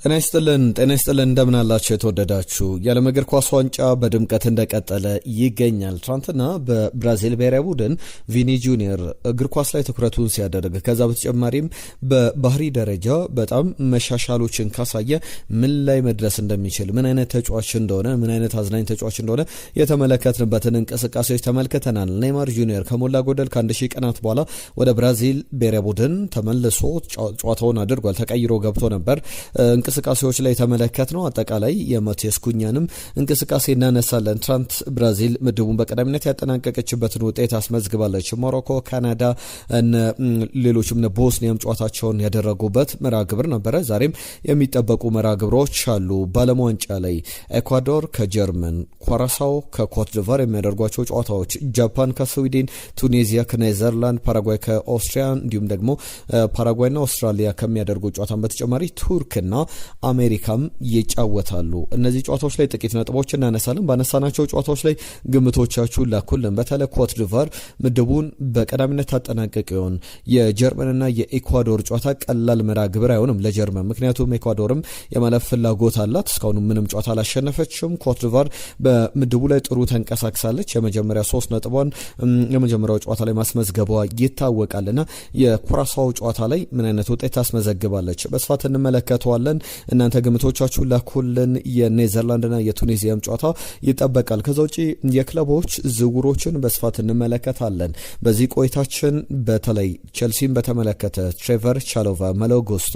ጤና ይስጥልን እንደምን አላችሁ የተወደዳችሁ የዓለም እግር ኳስ ዋንጫ በድምቀት እንደቀጠለ ይገኛል። ትናንትና በብራዚል ብሔራዊ ቡድን ቪኒ ጁኒየር እግር ኳስ ላይ ትኩረቱን ሲያደርግ ከዛ በተጨማሪም በባህሪ ደረጃ በጣም መሻሻሎችን ካሳየ ምን ላይ መድረስ እንደሚችል ምን አይነት ተጫዋች እንደሆነ ምን አይነት አዝናኝ ተጫዋች እንደሆነ የተመለከትንበትን እንቅስቃሴዎች ተመልክተናል። ኔይማር ጁኒየር ከሞላ ጎደል ከ1000 ቀናት በኋላ ወደ ብራዚል ብሔራዊ ቡድን ተመልሶ ጨዋታውን አድርጓል። ተቀይሮ ገብቶ ነበር። እንቅስቃሴዎች ላይ ተመለከት ነው። አጠቃላይ የማቴዎስ ኩኛንም እንቅስቃሴ እናነሳለን። ትናንት ብራዚል ምድቡን በቀዳሚነት ያጠናቀቀችበትን ውጤት አስመዝግባለች። ሞሮኮ፣ ካናዳ፣ ሌሎችም ቦስኒያም ጨዋታቸውን ያደረጉበት መርሃ ግብር ነበረ። ዛሬም የሚጠበቁ መርሃ ግብሮች አሉ። በዓለም ዋንጫ ላይ ኤኳዶር ከጀርመን፣ ኳራሳው ከኮት ዲቯር የሚያደርጓቸው ጨዋታዎች፣ ጃፓን ከስዊድን፣ ቱኒዚያ ከኔዘርላንድ፣ ፓራጓይ ከኦስትሪያ እንዲሁም ደግሞ ፓራጓይና አውስትራሊያ ከሚያደርጉ ጨዋታን በተጨማሪ ቱርክና አሜሪካም ይጫወታሉ። እነዚህ ጨዋታዎች ላይ ጥቂት ነጥቦች እናነሳለን። ባነሳናቸው ጨዋታዎች ላይ ግምቶቻችሁን ላኩልን። በተለይ ኮት ዲቯር ምድቡን በቀዳሚነት ታጠናቀቅ ይሆን? የጀርመንና የኢኳዶር ጨዋታ ቀላል መርሃ ግብር አይሆንም ለጀርመን፣ ምክንያቱም ኢኳዶርም የማለፍ ፍላጎት አላት። እስካሁን ምንም ጨዋታ አላሸነፈችም። ኮት ዲቯር በምድቡ ላይ ጥሩ ተንቀሳቅሳለች። የመጀመሪያ 3 ነጥቧን የመጀመሪያው ጨዋታ ላይ ማስመዝገቧ ይታወቃልና የኩራሳው ጨዋታ ላይ ምን አይነት ውጤት ታስመዘግባለች በስፋት እንመለከተዋለን። እናንተ ግምቶቻችሁን ላኩልን። የኔዘርላንድና የቱኒዚያም ጨዋታ ይጠበቃል። ከዛ ውጪ የክለቦች ዝውውሮችን በስፋት እንመለከታለን። በዚህ ቆይታችን በተለይ ቸልሲን በተመለከተ ትሬቨር ቻሎቫ፣ ማሎ ጉስቶ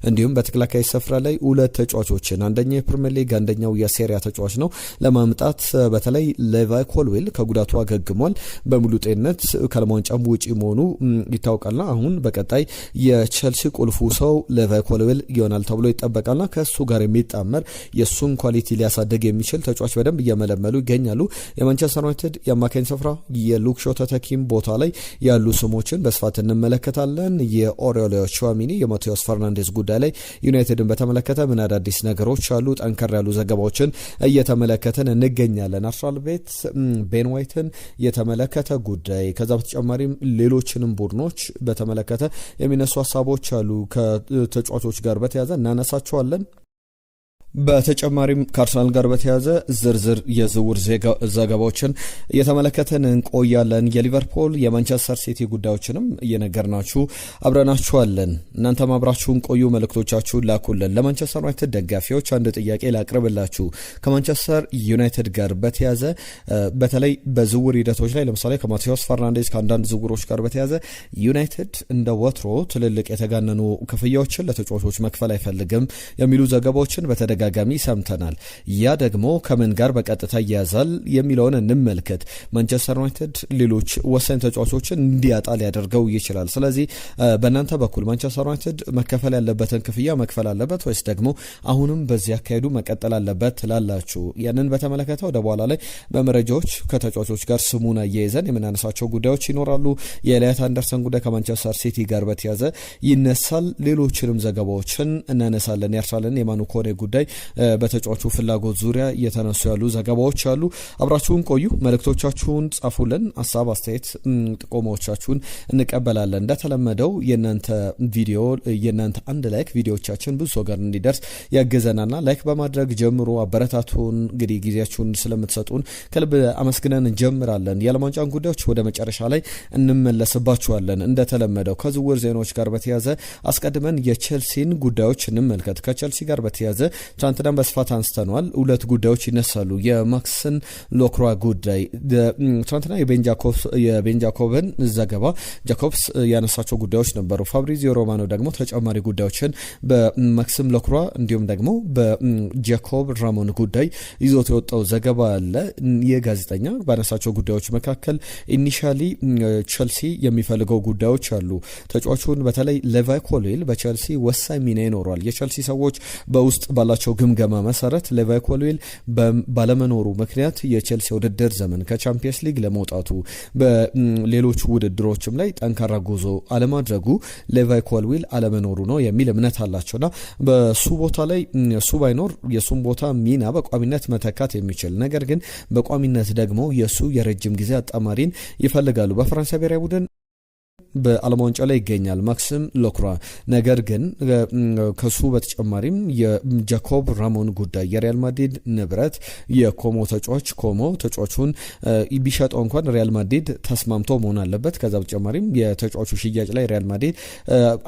እንዲሁም በተከላካይ ስፍራ ላይ 2 ተጫዋቾችን አንደኛው የፕሪሚየር ሊግ አንደኛው የሴሪያ ተጫዋች ነው ለማምጣት በተለይ ሌቫይ ኮልዊል ከጉዳቱ አገግሟል። በሙሉ ጤንነት ከዓለም ዋንጫም ውጪ መሆኑ ይታወቃልና አሁን በቀጣይ የቸልሲ ቁልፉ ሰው ሌቫይ ኮልዊል ይሆናል ተብሎ ይጠበቃልና ከሱ ጋር የሚጣመር የሱን ኳሊቲ ሊያሳድግ የሚችል ተጫዋች በደንብ እየመለመሉ ይገኛሉ። የማንቸስተር ዩናይትድ የአማካኝ ስፍራ የሉክ ሾው ተተኪም ቦታ ላይ ያሉ ስሞችን በስፋት እንመለከታለን። የኦሬሊዮ ቹዋሚኒ የማቴዎስ ፈርናንዴዝ ጉዳይ ላይ ዩናይትድን በተመለከተ ምን አዳዲስ ነገሮች አሉ? ጠንከር ያሉ ዘገባዎችን እየተመለከተን እንገኛለን። አርሰናል ቤት ቤን ዋይትን የተመለከተ ጉዳይ ከዛ በተጨማሪም ሌሎችንም ቡድኖች በተመለከተ የሚነሱ ሀሳቦች አሉ። ከተጫዋቾች ጋር በተያያዘ እናነሳቸዋለን። በተጨማሪም ከአርሰናል ጋር በተያያዘ ዝርዝር የዝውውር ዘገባዎችን እየተመለከተን እንቆያለን። የሊቨርፑል የማንቸስተር ሲቲ ጉዳዮችንም እየነገርናችሁ አብረናችኋለን። እናንተም አብራችሁን ቆዩ። መልእክቶቻችሁን ላኩልን። ለማንቸስተር ዩናይትድ ደጋፊዎች አንድ ጥያቄ ላቅርብላችሁ። ከማንቸስተር ዩናይትድ ጋር በተያያዘ በተለይ በዝውውር ሂደቶች ላይ ለምሳሌ ከማቴዎስ ፈርናንዴዝ ከአንዳንድ ዝውውሮች ጋር በተያያዘ ዩናይትድ እንደ ወትሮ ትልልቅ የተጋነኑ ክፍያዎችን ለተጫዋቾች መክፈል አይፈልግም የሚሉ ዘገባዎችን በተደጋጋሚ ሰምተናል። ያ ደግሞ ከምን ጋር በቀጥታ ይያዛል የሚለውን እንመልከት። ማንቸስተር ዩናይትድ ሌሎች ወሳኝ ተጫዋቾችን እንዲያጣ ሊያደርገው ይችላል። ስለዚህ በእናንተ በኩል ማንቸስተር ዩናይትድ መከፈል ያለበትን ክፍያ መክፈል አለበት ወይስ ደግሞ አሁንም በዚህ አካሄዱ መቀጠል አለበት ትላላችሁ? ያንን በተመለከተ ወደ በኋላ ላይ በመረጃዎች ከተጫዋቾች ጋር ስሙን አያይዘን የምናነሳቸው ጉዳዮች ይኖራሉ። የኤሊያት አንደርሰን ጉዳይ ከማንቸስተር ሲቲ ጋር በተያያዘ ይነሳል። ሌሎችንም ዘገባዎችን እናነሳለን። የአርሰናልን የማኑ ኮኔ ጉዳይ በተጫዋቹ ፍላጎት ዙሪያ እየተነሱ ያሉ ዘገባዎች አሉ። አብራችሁን ቆዩ። መልእክቶቻችሁን ጻፉልን። ሀሳብ አስተያየት፣ ጥቆማዎቻችሁን እንቀበላለን። እንደተለመደው የእናንተ ቪዲዮ የእናንተ አንድ ላይክ ቪዲዮቻችን ብዙ ሰው ጋር እንዲደርስ ያገዘናልና ላይክ በማድረግ ጀምሮ አበረታቱን። እንግዲህ ጊዜያችሁን ስለምትሰጡን ከልብ አመስግነን እንጀምራለን። የዓለም ዋንጫን ጉዳዮች ወደ መጨረሻ ላይ እንመለስባችኋለን። እንደተለመደው ከዝውውር ዜናዎች ጋር በተያያዘ አስቀድመን የቼልሲን ጉዳዮች እንመልከት። ከቼልሲ ጋር በተያያዘ ትናንትና በስፋት አንስተናል። 2 ጉዳዮች ይነሳሉ። የማክሰን ሎክሯ ጉዳይ ትናንትና የቤን ጃኮብን ዘገባ ጃኮብስ ያነሳቸው ጉዳዮች ነበሩ። ፋብሪዚዮ ሮማኖ ደግሞ ተጨማሪ ጉዳዮችን በማክሰን ሎክሯ እንዲሁም ደግሞ በጃኮብ ራሞን ጉዳይ ይዞት የወጣው ዘገባ አለ። የጋዜጠኛ ባነሳቸው ጉዳዮች መካከል ኢኒሻሊ ቸልሲ የሚፈልገው ጉዳዮች አሉ። ተጫዋቹን በተለይ ሌቫይ ኮልዊል በቸልሲ ወሳኝ ሚና ይኖራል። የቸልሲ ሰዎች በውስጥ ባላቸው ግምገማ መሰረት ሌቫይ ኮልዊል ባለመኖሩ ምክንያት የቼልሲ ውድድር ዘመን ከቻምፒየንስ ሊግ ለመውጣቱ በሌሎች ውድድሮችም ላይ ጠንካራ ጉዞ አለማድረጉ ሌቫይ ኮልዊል አለመኖሩ ነው የሚል እምነት አላቸውና በሱ ቦታ ላይ እሱ ባይኖር የሱም ቦታ ሚና በቋሚነት መተካት የሚችል ነገር ግን በቋሚነት ደግሞ የሱ የረጅም ጊዜ አጣማሪን ይፈልጋሉ። በፈረንሳይ ብሔራዊ ቡድን በዓለም ዋንጫ ላይ ይገኛል ማክሲም ሎክሯ። ነገር ግን ከሱ በተጨማሪም የጃኮብ ራሞን ጉዳይ የሪያል ማድሪድ ንብረት የኮሞ ተጫዋቹን ቢሸጠው እንኳን ሪያል ማድሪድ ተስማምቶ መሆን አለበት። ከዛ በተጨማሪም የተጫዋቹ ሽያጭ ላይ ሪያል ማድሪድ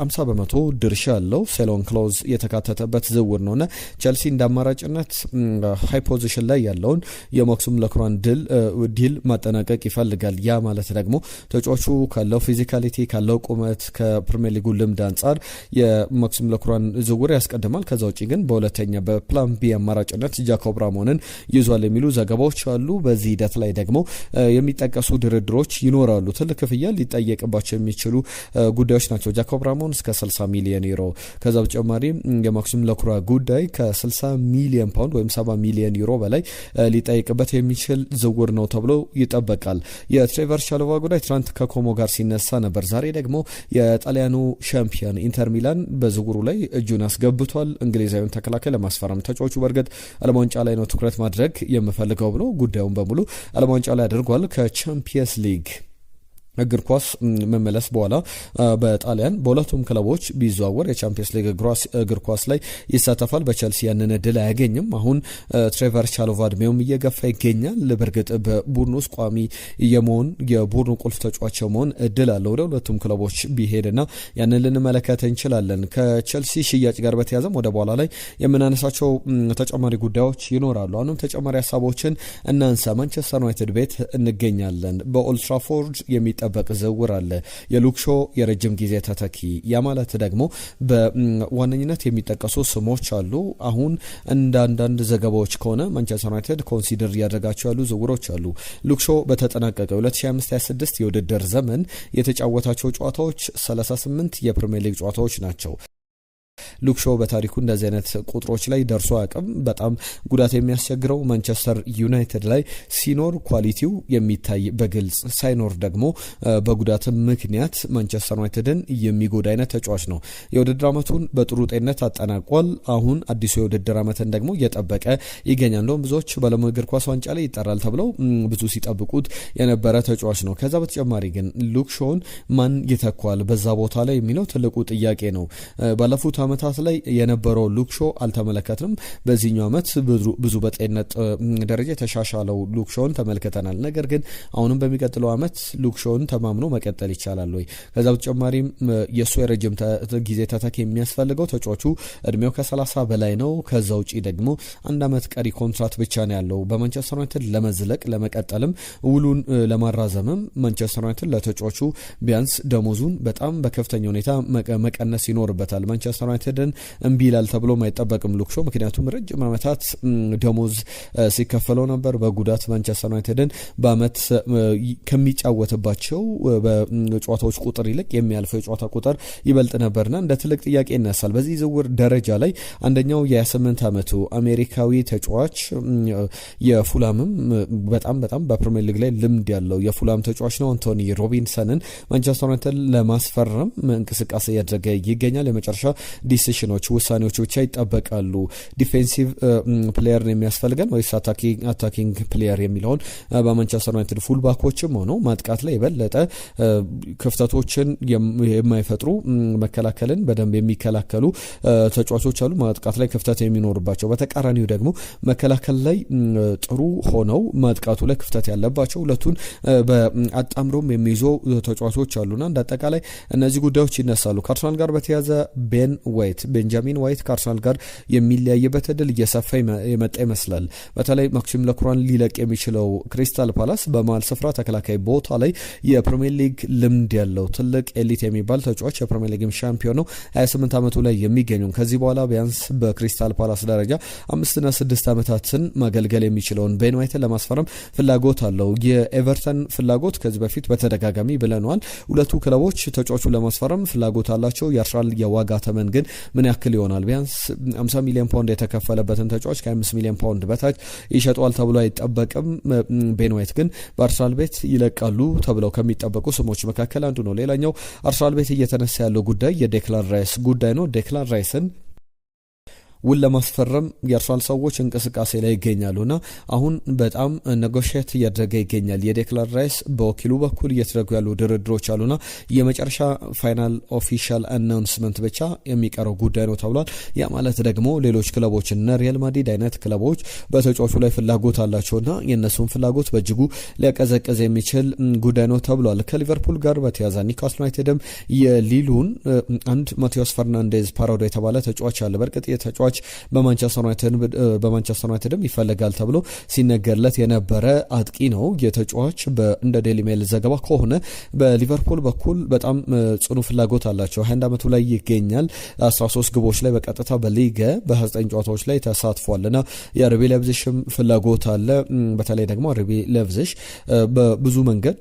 50% ድርሻ አለው። ሴሎን ክሎዝ የተካተተበት ዝውውር ነውና ቸልሲ እንደ አማራጭነት ሃይ ፖዚሽን ላይ ያለውን የማክሲም ሎክሯን ዲል ማጠናቀቅ ይፈልጋል። ያ ማለት ደግሞ ተጫዋቹ ካለው ፊዚካሊቲ ካለው ቁመት ከፕሪሚየር ሊጉ ልምድ አንጻር የማክሲም ሎክሯን ዝውውር ያስቀድማል። ከዛ ውጪ ግን በሁለተኛ በፕላን ቢ አማራጭነት ጃኮብ ራሞንን ይዟል የሚሉ ዘገባዎች አሉ። በዚህ ሂደት ላይ ደግሞ የሚጠቀሱ ድርድሮች ይኖራሉ። ትልቅ ክፍያ ሊጠየቅባቸው የሚችሉ ጉዳዮች ናቸው። ጃኮብ ራሞን እስከ 60 ሚሊዮን ዩሮ፣ ከዛ በተጨማሪ የማክሲም ሎክሯ ጉዳይ ከ60 ሚሊዮን ፓውንድ ወይም 70 ሚሊዮን ዩሮ በላይ ሊጠይቅበት የሚችል ዝውውር ነው ተብሎ ይጠበቃል። የትሬቨር ቻሎባ ጉዳይ ትናንት ከኮሞ ጋር ሲነሳ ነበር። ዛሬ ደግሞ የጣሊያኑ ሻምፒዮን ኢንተር ሚላን በዝውውሩ ላይ እጁን አስገብቷል። እንግሊዛዊውን ተከላካይ ለማስፈረም ተጫዋቹ በእርግጥ ዓለም ዋንጫ ላይ ነው ትኩረት ማድረግ የምፈልገው ብሎ ጉዳዩን በሙሉ ዓለም ዋንጫ ላይ አድርጓል። ከቻምፒየንስ ሊግ እግር ኳስ መመለስ በኋላ በጣሊያን በሁለቱም ክለቦች ቢዘዋወር የቻምፒየንስ ሊግ እግር ኳስ ላይ ይሳተፋል። በቸልሲ ያንን እድል አያገኝም። አሁን ትሬቨር ቻሎቫ እድሜውም እየገፋ ይገኛል። በእርግጥ በቡድኑ ውስጥ ቋሚ የመሆን የቡድኑ ቁልፍ ተጫዋች የመሆን እድል አለው። ወደ ሁለቱም ክለቦች ቢሄድና ያንን ልንመለከት እንችላለን። ከቸልሲ ሽያጭ ጋር በተያዘም ወደ በኋላ ላይ የምናነሳቸው ተጨማሪ ጉዳዮች ይኖራሉ። አሁንም ተጨማሪ ሀሳቦችን እናንሳ። ማንቸስተር ዩናይትድ ቤት እንገኛለን። በኦልድ ትራፎርድ የሚጠበቅ ዝውውር አለ። የሉክሾ የረጅም ጊዜ ተተኪ። ያ ማለት ደግሞ በዋነኝነት የሚጠቀሱ ስሞች አሉ። አሁን አንዳንድ ዘገባዎች ከሆነ ማንቸስተር ዩናይትድ ኮንሲደር እያደረጋቸው ያሉ ዝውውሮች አሉ። ሉክሾ በተጠናቀቀ 2025/26 የውድድር ዘመን የተጫወታቸው ጨዋታዎች 38 የፕሪሚየር ሊግ ጨዋታዎች ናቸው። ሉክሾ በታሪኩ እንደዚህ አይነት ቁጥሮች ላይ ደርሶ አቅም በጣም ጉዳት የሚያስቸግረው ማንቸስተር ዩናይትድ ላይ ሲኖር ኳሊቲው የሚታይ በግልጽ ሳይኖር ደግሞ በጉዳት ምክንያት ማንቸስተር ዩናይትድን የሚጎዳ አይነት ተጫዋች ነው። የውድድር ዓመቱን በጥሩ ጤንነት አጠናቋል። አሁን አዲሱ የውድድር ዓመትን ደግሞ እየጠበቀ ይገኛል። እንደውም ብዙዎች በዓለም እግር ኳስ ዋንጫ ላይ ይጠራል ተብለው ብዙ ሲጠብቁት የነበረ ተጫዋች ነው። ከዛ በተጨማሪ ግን ሉክሾን ማን ይተኳል በዛ ቦታ ላይ የሚለው ትልቁ ጥያቄ ነው። ባለፉት ዓመታት ላይ የነበረው ሉክሾ አልተመለከትንም። በዚህኛው ዓመት ብዙ በጤንነት ደረጃ የተሻሻለው ሉክሾን ተመልክተናል። ነገር ግን አሁንም በሚቀጥለው ዓመት ሉክሾን ተማምኖ መቀጠል ይቻላል ወይ? ከዛ በተጨማሪም የሱ የረጅም ጊዜ ተተኪ የሚያስፈልገው ተጫዋቹ እድሜው ከ30 በላይ ነው። ከዛ ውጪ ደግሞ አንድ ዓመት ቀሪ ኮንትራት ብቻ ነው ያለው። በማንቸስተር ዩናይትድ ለመዝለቅ ለመቀጠልም ውሉን ለማራዘምም ማንቸስተር ዩናይትድ ለተጫዋቹ ቢያንስ ደሞዙን በጣም በከፍተኛ ሁኔታ መቀነስ ይኖርበታል። ማንቸስተር ዩናይትድን እምቢ ይላል ተብሎ አይጠበቅም ሉክሾ። ምክንያቱም ረጅም ዓመታት ደሞዝ ሲከፈለው ነበር። በጉዳት ማንቸስተር ዩናይትድን በአመት ከሚጫወትባቸው በጨዋታዎች ቁጥር ይልቅ የሚያልፈው የጨዋታ ቁጥር ይበልጥ ነበርና እንደ ትልቅ ጥያቄ ይነሳል። በዚህ ዝውውር ደረጃ ላይ አንደኛው የ28 ዓመቱ አሜሪካዊ ተጫዋች የፉላምም በጣም በፕሪሚየር ሊግ ላይ ልምድ ያለው የፉላም ተጫዋች ነው። አንቶኒ ሮቢንሰንን ማንቸስተር ዩናይትድ ለማስፈረም እንቅስቃሴ እያደረገ ይገኛል። የመጨረሻ ዲሲሽኖች ውሳኔዎች ብቻ ይጠበቃሉ። ዲፌንሲቭ ፕሌየር ነው የሚያስፈልገን ወይስ አታኪንግ ፕሌየር የሚለውን በማንቸስተር ዩናይትድ ፉልባኮችም ሆነው ማጥቃት ላይ የበለጠ ክፍተቶችን የማይፈጥሩ መከላከልን በደንብ የሚከላከሉ ተጫዋቾች አሉ፣ ማጥቃት ላይ ክፍተት የሚኖርባቸው። በተቃራኒው ደግሞ መከላከል ላይ ጥሩ ሆነው ማጥቃቱ ላይ ክፍተት ያለባቸው ሁለቱን በአጣምሮም የሚይዙ ተጫዋቾች አሉና እንዳጠቃላይ እነዚህ ጉዳዮች ይነሳሉ። ከአርሰናል ጋር በተያዘ ቤንጃሚን ዋይት ከአርሰናል ጋር የሚለያይበት እድል እየሰፋ የመጣ ይመስላል። በተለይ ማክሲም ሎክሯን ሊለቅ የሚችለው ክሪስታል ፓላስ በመሃል ስፍራ ተከላካይ ቦታ ላይ የፕሪሚየር ሊግ ልምድ ያለው ትልቅ ኤሊት የሚባል ተጫዋች የፕሪሚየር ሊግ ሻምፒዮን ነው። 28 ዓመቱ ላይ የሚገኙ ከዚህ በኋላ ቢያንስ በክሪስታል ፓላስ ደረጃ 5 እና 6 ዓመታትን ማገልገል የሚችለውን ቤን ዋይትን ለማስፈረም ፍላጎት አለው። የኤቨርተን ፍላጎት ከዚህ በፊት በተደጋጋሚ ብለነዋል። ሁለቱ ክለቦች ተጫዋቹን ለማስፈረም ፍላጎት አላቸው። የአርሰናል የዋጋ ተመን ግን ምን ያክል ይሆናል? ቢያንስ 50 ሚሊዮን ፓውንድ የተከፈለበትን ተጫዋች ከ5 ሚሊዮን ፓውንድ በታች ይሸጧል ተብሎ አይጠበቅም። ቤን ዋይት ግን በአርሰናል ቤት ይለቃሉ ተብለው ከሚጠበቁ ስሞች መካከል አንዱ ነው። ሌላኛው አርሰናል ቤት እየተነሳ ያለው ጉዳይ የዴክላን ራይስ ጉዳይ ነው። ዴክላን ራይስን ውል ለማስፈረም የአርሰናል ሰዎች እንቅስቃሴ ላይ ይገኛሉና አሁን በጣም ኔጎሽየት እያደረገ ይገኛል። የዴክላን ራይስ በወኪሉ በኩል እየተደረጉ ያሉ ድርድሮች አሉና የመጨረሻ ፋይናል ኦፊሻል አናውንስመንት ብቻ የሚቀረው ጉዳይ ነው ተብሏል። ያ ማለት ደግሞ ሌሎች ክለቦች እነ ሪያል ማድሪድ አይነት ክለቦች በተጫዋቹ ላይ ፍላጎት አላቸውና የእነሱን ፍላጎት በእጅጉ ሊያቀዘቅዝ የሚችል ጉዳይ ነው ተብሏል። ከሊቨርፑል ጋር በተያያዘ ኒውካስል ዩናይትድም የሊሉን አንድ ማቴዎስ ፈርናንዴዝ ፓራዶ የተባለ ተጫዋች አለ። በእርግጥ የተጫዋች በማንቸስተር ዩናይትድም ይፈልጋል ተብሎ ሲነገርለት የነበረ አጥቂ ነው። የተጫዋች እንደ ዴሊ ሜል ዘገባ ከሆነ በሊቨርፑል በኩል በጣም ጽኑ ፍላጎት አላቸው። 21 ዓመቱ ላይ ይገኛል። 13 ግቦች ላይ በቀጥታ በሊገ በ29 ጨዋታዎች ላይ ተሳትፏልና የአርቢ ሌፕዚሽም ፍላጎት አለ። በተለይ ደግሞ አርቢ ሌፕዚሽ በብዙ መንገድ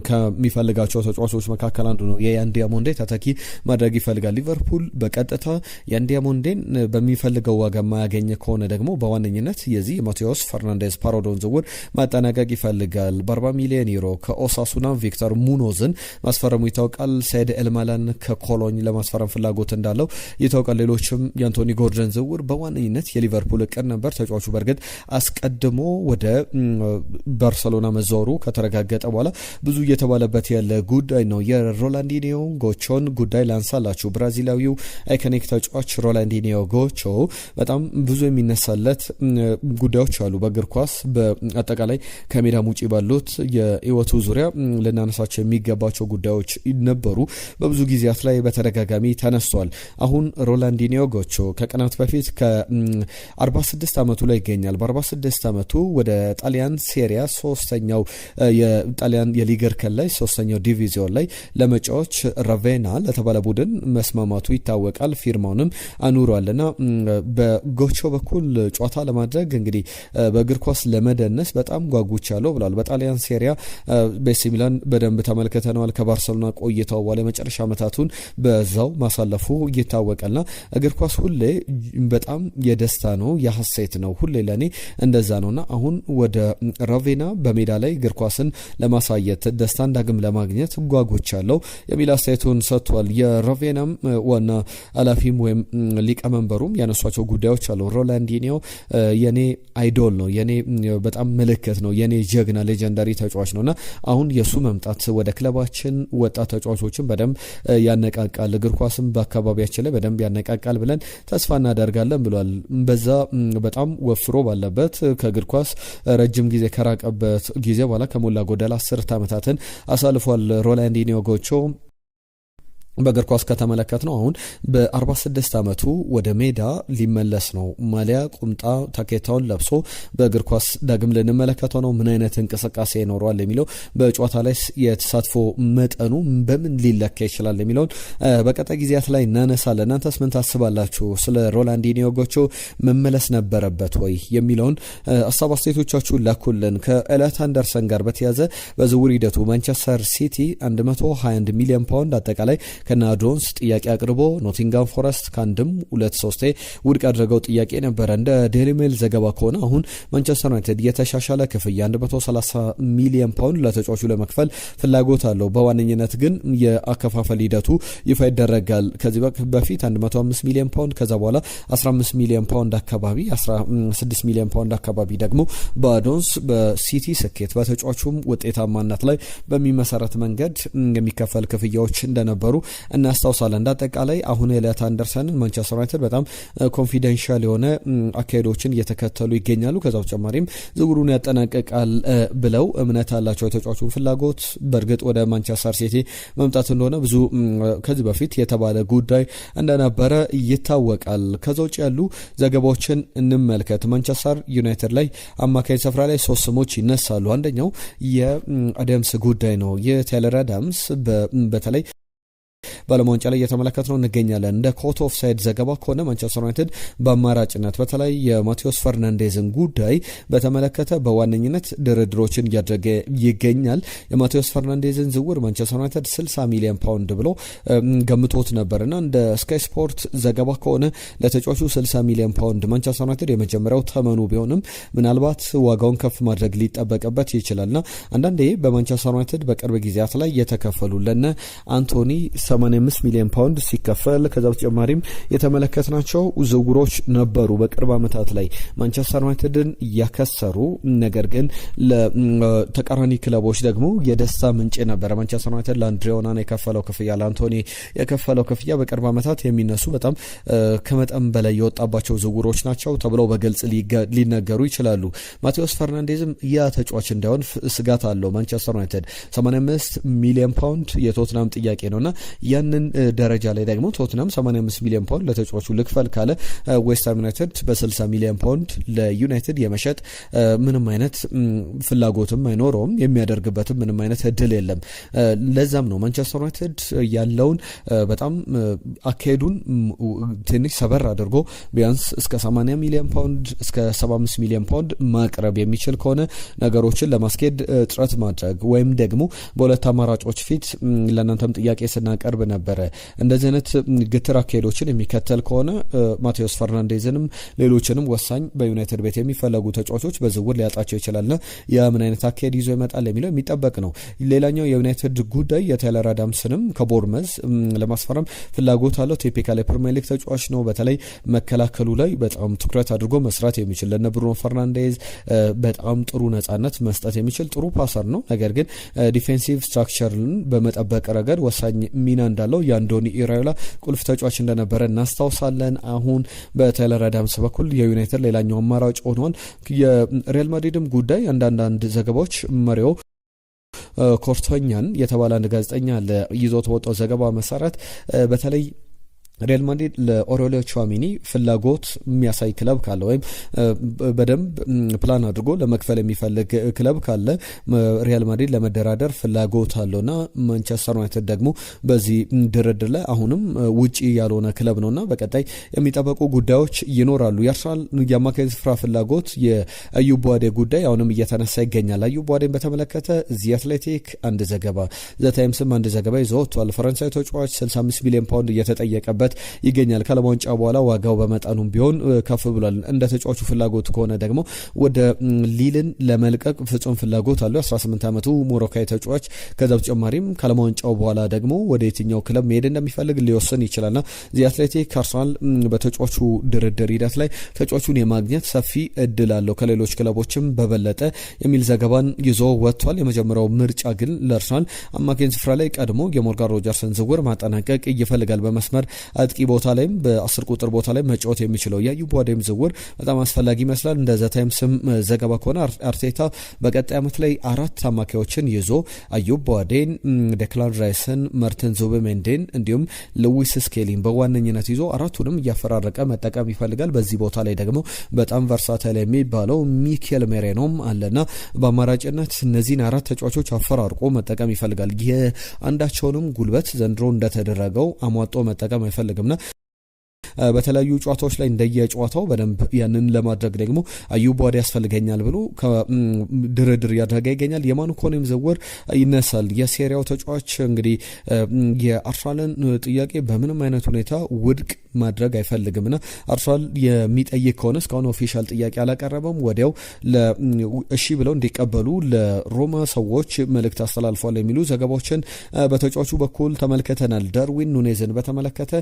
ከሚፈልጋቸው ተጫዋቾች መካከል አንዱ ነው። የያን ዲያሞንዴ ተተኪ ማድረግ ይፈልጋል። ሊቨርፑል በቀጥታ ያን ዲያሞንዴን በሚፈልገው ዋጋ ማያገኝ ከሆነ ደግሞ በዋነኝነት የዚህ ማቴዎስ ፈርናንዴዝ ፓራዶን ዝውውር ማጠናቀቅ ይፈልጋል። በ40 ሚሊዮን ዩሮ ከኦሳሱና ቪክተር ሙኖዝን ማስፈረሙ ይታወቃል። ሰይድ ኤልማላን ከኮሎኝ ለማስፈረም ፍላጎት እንዳለው ይታወቃል። ሌሎችም የአንቶኒ ጎርደን ዝውውር በዋነኝነት የሊቨርፑል እቅድ ነበር። ተጫዋቹ በእርግጥ አስቀድሞ ወደ ባርሰሎና መዛወሩ ከተረጋገጠ በኋላ ብዙ እየተባለበት ያለ ጉዳይ ነው። የሮላንዲኒዮ ጎቾን ጉዳይ ላንሳላችሁ። ብራዚላዊው አይኮኒክ ተጫዋች ሮላንዲኒዮ ጎቾ በጣም ብዙ የሚነሳለት ጉዳዮች አሉ። በእግር ኳስ በአጠቃላይ ከሜዳ ውጪ ባሉት የህይወቱ ዙሪያ ልናነሳቸው የሚገባቸው ጉዳዮች ነበሩ። በብዙ ጊዜያት ላይ በተደጋጋሚ ተነስቷል። አሁን ሮላንዲኒዮ ጎቾ ከቀናት በፊት ከ46 ዓመቱ ላይ ይገኛል። በ46 ዓመቱ ወደ ጣሊያን ሴሪያ ሶስተኛው የጣሊያን የሊግ እርከን ላይ ሶስተኛው ዲቪዚዮን ላይ ለመጫወች ራቬና ለተባለ ቡድን መስማማቱ ይታወቃል። ፊርማውንም አኑሯልና በጎቾ በኩል ጨዋታ ለማድረግ እንግዲህ በእግር ኳስ ለመደነስ በጣም ጓጉቻለሁ ብሏል። በጣሊያን ሴሪያ በኤሲ ሚላን በደንብ ተመልክተነዋል። ከባርሰሎና ቆይታው በኋላ የመጨረሻ ዓመታቱን በዛው ማሳለፉ ይታወቃልና እግር ኳስ ሁሌ በጣም የደስታ ነው፣ የሐሴት ነው። ሁሌ ለኔ እንደዛ ነውና አሁን ወደ ራቬና በሜዳ ላይ እግር ኳስን ለማሳየት ደስታን ዳግም ለማግኘት ጓጉቻለሁ የሚል አስተያየቱን ሰጥቷል። የራቬናም ዋና ኃላፊም ወይም ሊቀመንበሩም ያነሷቸው ጉዳዮች አሉ። ሮላንዲኒዮ የኔ አይዶል ነው፣ የኔ በጣም ምልክት ነው፣ የኔ ጀግና ሌጀንዳሪ ተጫዋች ነውና አሁን የሱ መምጣት ወደ ክለባችን ወጣት ተጫዋቾችን በደንብ ያነቃቃል፣ እግር ኳስም በአካባቢያችን ላይ በደንብ ያነቃቃል ብለን ተስፋ እናደርጋለን ብሏል። በዛ በጣም ወፍሮ ባለበት ከእግር ኳስ ረጅም ጊዜ ከራቀበት ጊዜ በኋላ ከሞላ ጎደል 10 ዓመታትን አሳልፏል ሮላንዲኒዮ ጎቾ። በእግር ኳስ ከተመለከት ነው አሁን በ46 ዓመቱ ወደ ሜዳ ሊመለስ ነው። ማሊያ ቁምጣ ታኬታውን ለብሶ በእግር ኳስ ዳግም ልንመለከተው ነው። ምን አይነት እንቅስቃሴ ይኖረዋል የሚለው በጨዋታ ላይ የተሳትፎ መጠኑ በምን ሊለካ ይችላል የሚለውን በቀጣይ ጊዜያት ላይ እናነሳለን። እናንተስ ምን ታስባላችሁ? ስለ ሮላንዲኒዮ ጎቾ መመለስ ነበረበት ወይ የሚለውን ሀሳብ አስተያየቶቻችሁን ላኩልን። ከኤሊዮት አንደርሰን ጋር በተያዘ በዝውውር ሂደቱ ማንቸስተር ሲቲ 121 ሚሊዮን ፓውንድ አጠቃላይ ከናዶንስ ጥያቄ አቅርቦ ኖቲንጋም ፎረስት ከአንድም 2-3 ውድቅ አድርገው ጥያቄ ነበረ። እንደ ዴሊ ሜል ዘገባ ከሆነ አሁን ማንቸስተር ዩናይትድ የተሻሻለ ክፍያ 130 ሚሊዮን ፓውንድ ለተጫዋቹ ለመክፈል ፍላጎት አለው። በዋነኝነት ግን የአከፋፈል ሂደቱ ይፋ ይደረጋል። ከዚህ በፊት 105 ሚሊዮን ፓውንድ ከዛ በኋላ 15 ሚሊዮን ፓውንድ አካባቢ 16 ሚሊዮን ፓውንድ አካባቢ ደግሞ በአዶንስ በሲቲ ስኬት በተጫዋቹም ውጤታማነት ላይ በሚመሰረት መንገድ የሚከፈል ክፍያዎች እንደነበሩ እናስታውሳለን። እንዳጠቃላይ አሁን ኤሊዮት አንደርሰንን ማንቸስተር ዩናይትድ በጣም ኮንፊደንሻል የሆነ አካሄዶችን እየተከተሉ ይገኛሉ። ከዛ በተጨማሪም ዝውውሩን ያጠናቀቃል ብለው እምነት አላቸው። የተጫዋቹን ፍላጎት በእርግጥ ወደ ማንቸስተር ሲቲ መምጣት እንደሆነ ብዙ ከዚህ በፊት የተባለ ጉዳይ እንደነበረ ይታወቃል። ከዛ ውጭ ያሉ ዘገባዎችን እንመልከት። ማንቸስተር ዩናይትድ ላይ አማካኝ ስፍራ ላይ 3 ስሞች ይነሳሉ። አንደኛው የአደምስ ጉዳይ ነው። የቴይለር አዳምስ በተለይ በዓለም ዋንጫ ላይ እየተመለከት ነው እንገኛለን። እንደ ኮት ኦፍ ሳይድ ዘገባ ከሆነ ማንቸስተር ዩናይትድ በአማራጭነት በተለይ የማቴዎስ ፈርናንዴዝን ጉዳይ በተመለከተ በዋነኝነት ድርድሮችን እያደረገ ይገኛል። የማቴዎስ ፈርናንዴዝን ዝውውር ማንቸስተር ዩናይትድ 60 ሚሊዮን ፓውንድ ብሎ ገምቶት ነበርና እንደ ስካይ ስፖርት ዘገባ ከሆነ ለተጫዋቹ 60 ሚሊዮን ፓውንድ ማንቸስተር ዩናይትድ የመጀመሪያው ተመኑ ቢሆንም ምናልባት ዋጋውን ከፍ ማድረግ ሊጠበቅበት ይችላልና አንዳንዴ በማንቸስተር ዩናይትድ በቅርብ ጊዜያት ላይ የተከፈሉ ለነ አንቶኒ 80 85 ሚሊዮን ፓውንድ ሲከፈል ከዛ በተጨማሪም የተመለከትናቸው ዝውውሮች ነበሩ በቅርብ ዓመታት ላይ ማንቸስተር ዩናይትድን ያከሰሩ ነገር ግን ለተቃራኒ ክለቦች ደግሞ የደስታ ምንጭ ነበር። ማንቸስተር ዩናይትድ ለአንድሬ ኦናና የከፈለው ክፍያ፣ ለአንቶኒ የከፈለው ክፍያ በቅርብ ዓመታት የሚነሱ በጣም ከመጠን በላይ የወጣባቸው ዝውውሮች ናቸው ተብለው በግልጽ ሊነገሩ ይችላሉ። ማቴዎስ ፈርናንዴዝም ያ ተጫዋች እንዳይሆን ስጋት አለው። ማንቸስተር ዩናይትድ 85 ሚሊዮን ፓውንድ የቶትናም ጥያቄ ነውና ያንን ደረጃ ላይ ደግሞ ቶትናም 85 ሚሊዮን ፓውንድ ለተጫዋቹ ልክፈል ካለ ዌስትሃም ዩናይትድ በ60 ሚሊዮን ፓውንድ ለዩናይትድ የመሸጥ ምንም አይነት ፍላጎትም አይኖረውም፣ የሚያደርግበትም ምንም አይነት እድል የለም። ለዛም ነው ማንቸስተር ዩናይትድ ያለውን በጣም አካሄዱን ትንሽ ሰበር አድርጎ ቢያንስ እስከ 80 ሚሊዮን ፓውንድ እስከ 75 ሚሊዮን ፓውንድ ማቅረብ የሚችል ከሆነ ነገሮችን ለማስኬድ ጥረት ማድረግ ወይም ደግሞ በሁለት አማራጮች ፊት ለእናንተም ጥያቄ ስናቀርብ ነበረ። እንደዚህ አይነት ግትር አካሄዶችን የሚከተል ከሆነ ማቴዎስ ፈርናንዴዝንም ሌሎችንም ወሳኝ በዩናይትድ ቤት የሚፈለጉ ተጫዋቾች በዝውውር ሊያጣቸው ይችላልና የምን አይነት አካሄድ ይዞ ይመጣል የሚለው የሚጠበቅ ነው። ሌላኛው የዩናይትድ ጉዳይ የታይለር አዳምስንም ከቦርመዝ ለማስፈረም ፍላጎት አለው። ቲፒካል የፕሪሚየር ሊግ ተጫዋች ነው። በተለይ መከላከሉ ላይ በጣም ትኩረት አድርጎ መስራት የሚችል ለነ ብሩኖ ፈርናንዴዝ በጣም ጥሩ ነጻነት መስጠት የሚችል ጥሩ ፓሰር ነው። ነገር ግን ዲፌንሲቭ ስትራክቸርን በመጠበቅ ረገድ ወሳኝ ሚና እንዳለው የአንዶኒ ኢራዮላ ቁልፍ ተጫዋች እንደነበረ እናስታውሳለን። አሁን በታይለር አዳምስ በኩል የዩናይትድ ሌላኛው አማራጭ ሆኗል። የሪያል ማድሪድም ጉዳይ አንዳንድ ዘገባዎች መሪው ኮርቶኛን የተባለ አንድ ጋዜጠኛ ይዞት ወጣው ዘገባ መሰረት በተለይ ሪያል ማድሪድ ለኦሬሊዮ ቹዋሚኒ ፍላጎት የሚያሳይ ክለብ ካለ ወይም በደንብ ፕላን አድርጎ ለመክፈል የሚፈልግ ክለብ ካለ ሪያል ማድሪድ ለመደራደር ፍላጎት አለውና ማንቸስተር ዩናይትድ ደግሞ በዚህ ድርድር ላይ አሁንም ውጪ ያልሆነ ክለብ ነውና በቀጣይ የሚጠበቁ ጉዳዮች ይኖራሉ። የአርሰናል የአማካይ ስፍራ ፍላጎት የአዩብ ቡዋዴ ጉዳይ አሁንም እየተነሳ ይገኛል። አዩብ ቡዋዴን በተመለከተ ዚ አትሌቲክ አንድ ዘገባ፣ ዘ ታይምስም አንድ ዘገባ ይዞ ወጥቷል። ፈረንሳይ ተጫዋች 65 ሚሊዮን ፓውንድ እየተጠየቀበት ይገኛል። ከዓለም ዋንጫ በኋላ ዋጋው በመጠኑም ቢሆን ከፍ ብሏል። እንደ ተጫዋቹ ፍላጎት ከሆነ ደግሞ ወደ ሊልን ለመልቀቅ ፍጹም ፍላጎት አለው 18 ዓመቱ ሞሮካዊ ተጫዋች። ከዛ በተጨማሪም ከዓለም ዋንጫው በኋላ ደግሞ ወደ የትኛው ክለብ መሄድ እንደሚፈልግ ሊወስን ይችላልና ዚ አትሌቲክ አርሰናል በተጫዋቹ ድርድር ሂደት ላይ ተጫዋቹን የማግኘት ሰፊ እድል አለው ከሌሎች ክለቦችም በበለጠ የሚል ዘገባን ይዞ ወጥቷል። የመጀመሪያው ምርጫ ግን ለአርሰናል አማካኝ ስፍራ ላይ ቀድሞ የሞርጋን ሮጀርስን ዝውውር ማጠናቀቅ ይፈልጋል። በመስመር አጥቂ ቦታ ላይም በ10 ቁጥር ቦታ ላይ መጫወት የሚችለው የአዩብ ቡዋዴም ዝውውር በጣም አስፈላጊ ይመስላል። እንደ ዘ ታይምስም ዘገባ ከሆነ አርቴታ በቀጣይ ዓመት ላይ 4 አማካዮችን ይዞ አዩብ ቡዋዴን፣ ዴክላን ራይስን፣ ማርቲን ዙቢሜንዲን እንዲሁም ሉዊስ ስኬሊን በዋነኝነት ይዞ አራቱንም እያፈራረቀ መጠቀም ይፈልጋል። በዚህ ቦታ ላይ ደግሞ በጣም ቨርሳታይል የሚባለው ሚኬል ሜሬኖም አለና በአማራጭነት እነዚህን 4 ተጫዋቾች አፈራርቆ መጠቀም ይፈልጋል። የአንዳቸውንም ጉልበት ዘንድሮ እንደተደረገው አሟጦ መጠቀም አይፈልግምና በተለያዩ ጨዋታዎች ላይ እንደየጨዋታው በደንብ ያንን ለማድረግ ደግሞ አዩብ ቡዋዴ ያስፈልገኛል ብሎ ድርድር ያደረገ ይገኛል። የማኑ ኮኔም ዝውውር ይነሳል። የሴሪያው ተጫዋች እንግዲህ የአርሰናልን ጥያቄ በምንም አይነት ሁኔታ ውድቅ ማድረግ አይፈልግምና አርሰናል የሚጠይቅ ከሆነ እስካሁን ኦፊሻል ጥያቄ አላቀረበም። ወዲያው እሺ ብለው እንዲቀበሉ ለሮማ ሰዎች መልእክት አስተላልፏል የሚሉ ዘገባዎችን በተጫዋቹ በኩል ተመልክተናል። ዳርዊን ኑኔዝን በተመለከተ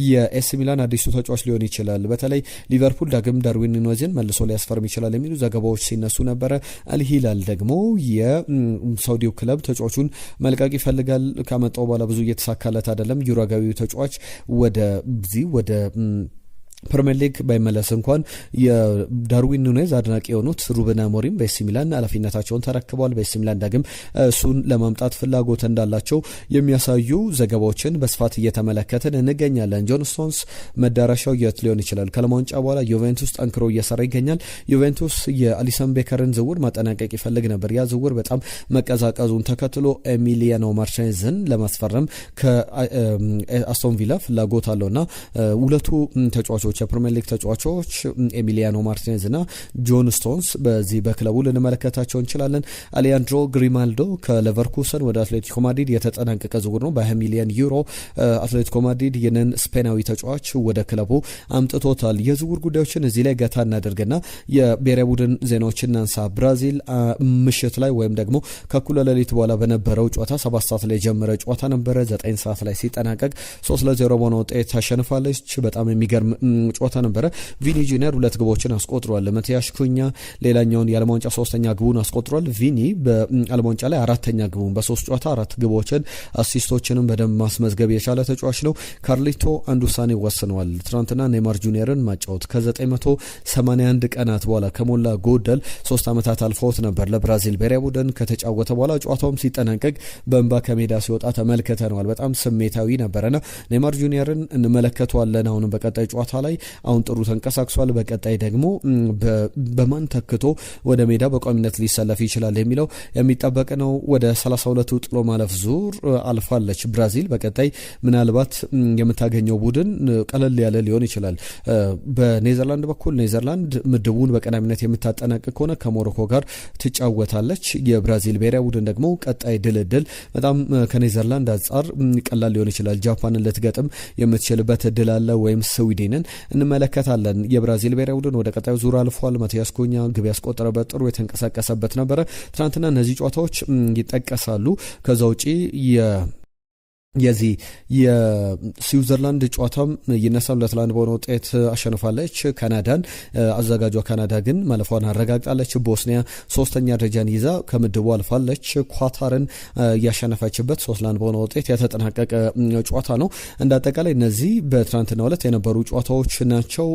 የኤሲ ሚላን አዲሱ ተጫዋች ሊሆን ይችላል። በተለይ ሊቨርፑል ዳግም ዳርዊን ኑኔዝን መልሶ ሊያስፈርም ይችላል የሚሉ ዘገባዎች ሲነሱ ነበረ። አልሂላል ደግሞ የሳውዲው ክለብ ተጫዋቹን መልቀቅ ይፈልጋል። ካመጣው በኋላ ብዙ እየተሳካለት አይደለም። ዩራጋዊው ተጫዋች ወደ ፕሪሚየር ሊግ ባይመለስ እንኳን የዳርዊን ኑኔዝ አድናቂ የሆኑት ሩበን አሞሪም በኤሲ ሚላን ኃላፊነታቸውን ተረክበዋል። በኤሲ ሚላን ዳግም እሱን ለማምጣት ፍላጎት እንዳላቸው የሚያሳዩ ዘገባዎችን በስፋት እየተመለከትን እንገኛለን። ጆን ስቶንስ መዳረሻው የት ሊሆን ይችላል? ከዓለም ዋንጫ በኋላ ዩቬንቱስ ጠንክሮ እየሰራ ይገኛል። ዩቬንቱስ የአሊሰን ቤከርን ዝውውር ማጠናቀቅ ይፈልግ ነበር። ያ ዝውውር በጣም መቀዛቀዙን ተከትሎ ኤሚሊያኖ ማርቲኔዝን ለማስፈረም ከአስቶን ቪላ ፍላጎት አለውና ሁለቱ ተጫዋቾች ተጫዋቾች የፕሪሚየር ሊግ ተጫዋቾች ኤሚሊያኖ ማርቲኔዝ እና ጆን ስቶንስ በዚህ በክለቡ ልንመለከታቸው እንችላለን። አሊያንድሮ ግሪማልዶ ከሌቨርኩሰን ወደ አትሌቲኮ ማድሪድ የተጠናቀቀ ዝውውር ነው። በ20 ሚሊዮን ዩሮ አትሌቲኮ ማድሪድ ይህንን ስፔናዊ ተጫዋች ወደ ክለቡ አምጥቶታል። የዝውውር ጉዳዮችን እዚህ ላይ ገታ እናደርግና የብሔራዊ ቡድን ዜናዎችን እናንሳ። ብራዚል ምሽት ላይ ወይም ደግሞ ከእኩለ ሌሊት በኋላ በነበረው ጨዋታ 7 ሰዓት ላይ የጀመረ ጨዋታ ነበረ። 9 ሰዓት ላይ ሲጠናቀቅ 3-0 በሆነ ውጤት ታሸንፋለች። በጣም የሚገርም ጨዋታ ነበረ። ቪኒ ጁኒየር 2 ግቦችን አስቆጥሯል። ማቲያስ ኩኛ ሌላኛውን የዓለም ዋንጫ 3ኛ ግቡን አስቆጥሯል። ቪኒ በዓለም ዋንጫ ላይ 4ኛ ግቡን በ3 ጨዋታ 4 ግቦችን አሲስቶችንም በደንብ ማስመዝገብ የቻለ ተጫዋች ነው። ካርሊቶ አንድ ውሳኔ ወስነዋል። ትናንትና ኔይማር ጁኒየርን ማጫወት ከ981 ቀናት በኋላ ከሞላ ጎደል 3 ዓመታት አልፎት ነበር ለብራዚል ብሔራዊ ቡድን ከተጫወተ በኋላ ጨዋታውም ሲጠናቀቅ በእንባ ከሜዳ ሲወጣ ተመልክተነዋል። በጣም ስሜታዊ ነበረና ኔይማር ጁኒየርን እንመለከተዋለን። አሁንም በቀጣይ ጨዋታ ላይ አሁን ጥሩ ተንቀሳቅሷል። በቀጣይ ደግሞ በማን ተክቶ ወደ ሜዳ በቋሚነት ሊሰለፍ ይችላል የሚለው የሚጠበቅ ነው። ወደ 32ቱ ጥሎ ማለፍ ዙር አልፋለች ብራዚል። በቀጣይ ምናልባት የምታገኘው ቡድን ቀለል ያለ ሊሆን ይችላል። በኔዘርላንድ በኩል ኔዘርላንድ ምድቡን በቀዳሚነት የምታጠናቅቅ ከሆነ ከሞሮኮ ጋር ትጫወታለች። የብራዚል ብሔራዊ ቡድን ደግሞ ቀጣይ ድልድል በጣም ከኔዘርላንድ አንጻር ቀላል ሊሆን ይችላል። ጃፓንን ልትገጥም የምትችልበት እድል አለ፣ ወይም ስዊድንን እንመለከታለን። የብራዚል ብሔራዊ ቡድን ወደ ቀጣዩ ዙር አልፏል። ማቲያስ ኩኛ ግብ ያስቆጠረበት ጥሩ የተንቀሳቀሰበት ነበረ። ትናንትና እነዚህ ጨዋታዎች ይጠቀሳሉ። ከዛ ውጪ የዚህ የስዊዘርላንድ ጨዋታም ይነሳል። 2-1 በሆነ ውጤት አሸንፋለች ካናዳን። አዘጋጇ ካናዳ ግን ማለፏን አረጋግጣለች። ቦስኒያ 3ኛ ደረጃን ይዛ ከምድቡ አልፋለች። ኳታርን ያሸነፈችበት 3-1 በሆነ ውጤት የተጠናቀቀ ጨዋታ ነው። እንደ አጠቃላይ እነዚህ በትናንትናው ዕለት የነበሩ ጨዋታዎች ናቸው።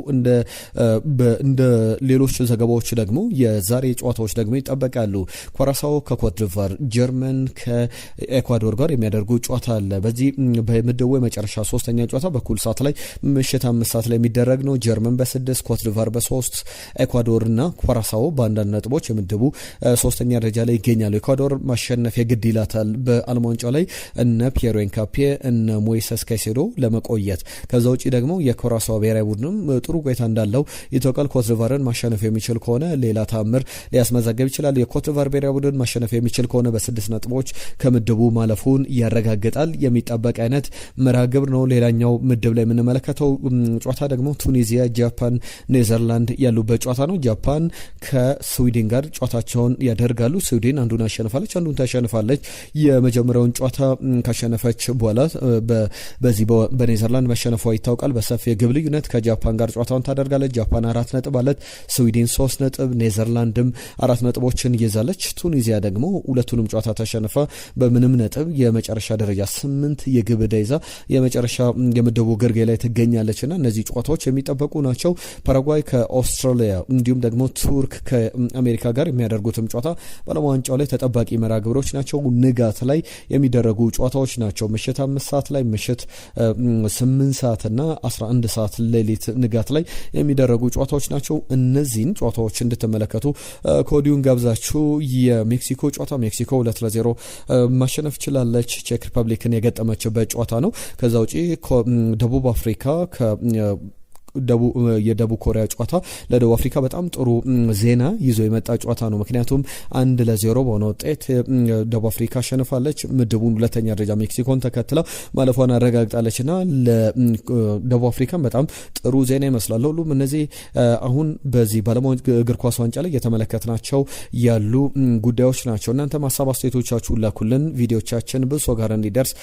እንደ ሌሎች ዘገባዎች ደግሞ የዛሬ ጨዋታዎች ደግሞ ይጠበቃሉ። ኮራሳኦ ከኮት ዲቯር፣ ጀርመን ከኤኳዶር ጋር የሚያደርጉ ጨዋታ አለ። በዚህ በምድቡ የመጨረሻ 3ኛ ጨዋታ በኩል ሰዓት ላይ ምሽት 5 ሰዓት ላይ የሚደረግ ነው። ጀርመን በ6 ኮት ዲቯር በ3 ኤኳዶር እና ኮራሳኦ በአንዳንድ ነጥቦች የምድቡ 3ኛ ደረጃ ላይ ይገኛሉ። ኤኳዶር ማሸነፍ የግድ ይላታል በዓለም ዋንጫው ላይ እነ ፒየሮ ኤንካፔ እነ ሞይሰስ ካይሴዶ ለመቆየት። ከዛ ውጪ ደግሞ የኮራሳኦ ብሔራዊ ቡድንም ጥሩ ቆይታ እንዳለው ይታወቃል። ኮት ዲቯርን ማሸነፍ የሚችል ከሆነ ሌላ ታምር ሊያስመዘግብ ይችላል። የኮት ዲቯር ብሔራዊ ቡድን ማሸነፍ የሚችል ከሆነ በ6 ነጥቦች ከምድቡ ማለፉን ያረጋግጣል። የሚጠበቅ አይነት መርሃ ግብር ነው። ሌላኛው ምድብ ላይ የምንመለከተው ጨዋታ ደግሞ ቱኒዚያ፣ ጃፓን፣ ኔዘርላንድ ያሉበት ጨዋታ ነው። ጃፓን ከስዊድን ጋር ጨዋታቸውን ያደርጋሉ። ስዊድን አንዱን አሸንፋለች፣ አንዱን ታሸንፋለች። የመጀመሪያውን ጨዋታ ካሸነፈች በኋላ በዚህ በኔዘርላንድ መሸነፏ ይታወቃል። በሰፊ የግብ ልዩነት ከጃፓን ጋር ጨዋታውን ታደርጋለች። ጃፓን 4 ነጥብ አለት፣ ስዊድን 3 ነጥብ፣ ኔዘርላንድም 4 ነጥቦችን ይዛለች። ቱኒዚያ ደግሞ ሁለቱንም ጨዋታ ተሸንፋ በምንም ነጥብ የመጨረሻ ደረጃ 8 የግብ ዕዳ ይዛ የመጨረሻ የምድቡ ግርጌ ላይ ትገኛለችና እነዚህ ጨዋታዎች የሚጠበቁ ናቸው። ፓራጓይ ከኦስትራሊያ እንዲሁም ደግሞ ቱርክ ከአሜሪካ ጋር የሚያደርጉትም ጨዋታ በዓለም ዋንጫው ላይ ተጠባቂ መርሃ ግብሮች ናቸው። ንጋት ላይ የሚደረጉ ጨዋታዎች ናቸው። ምሽት 5 ሰዓት ላይ፣ ምሽት 8 ሰዓት እና 11 ሰዓት ሌሊት ንጋት ላይ የሚደረጉ ጨዋታዎች ናቸው። እነዚህን ጨዋታዎች እንድትመለከቱ ከወዲሁን ጋብዛችሁ። የሜክሲኮ ጨዋታ ሜክሲኮ 2-0 ማሸነፍ ችላለች። ቼክ ሪፐብሊክን የገጠመችበት ጨዋታ ነው። ከዛ ውጪ ደቡብ አፍሪካ የደቡብ ኮሪያ ጨዋታ ለደቡብ አፍሪካ በጣም ጥሩ ዜና ይዞ የመጣ ጨዋታ ነው። ምክንያቱም 1-0 በሆነ ውጤት ደቡብ አፍሪካ አሸንፋለች። ምድቡን 2ኛ ደረጃ ሜክሲኮን ተከትላ ማለፏን አረጋግጣለችና ለደቡብ አፍሪካን በጣም ጥሩ ዜና ይመስላል። ሁሉም እነዚህ አሁን በዚህ ባለሙ እግር ኳስ ዋንጫ ላይ የተመለከትናቸው ያሉ ጉዳዮች ናቸው። እናንተ ሀሳብ አስተያየቶቻችሁን ላኩልን። ቪዲዮቻችን ብዙ ሰው ጋር እንዲደርስ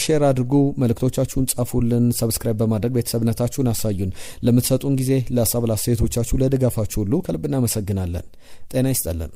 ሼር አድርጉ። መልእክቶቻችሁን ጻፉልን። ሰብስክራይብ በማድረግ ቤተሰብነታችሁን አሳዩን። ለምትሰጡን ጊዜ ለሀሳብ አስተያየቶቻችሁ ለድጋፋችሁ ሁሉ ከልብ እናመሰግናለን። ጤና ይስጥልን።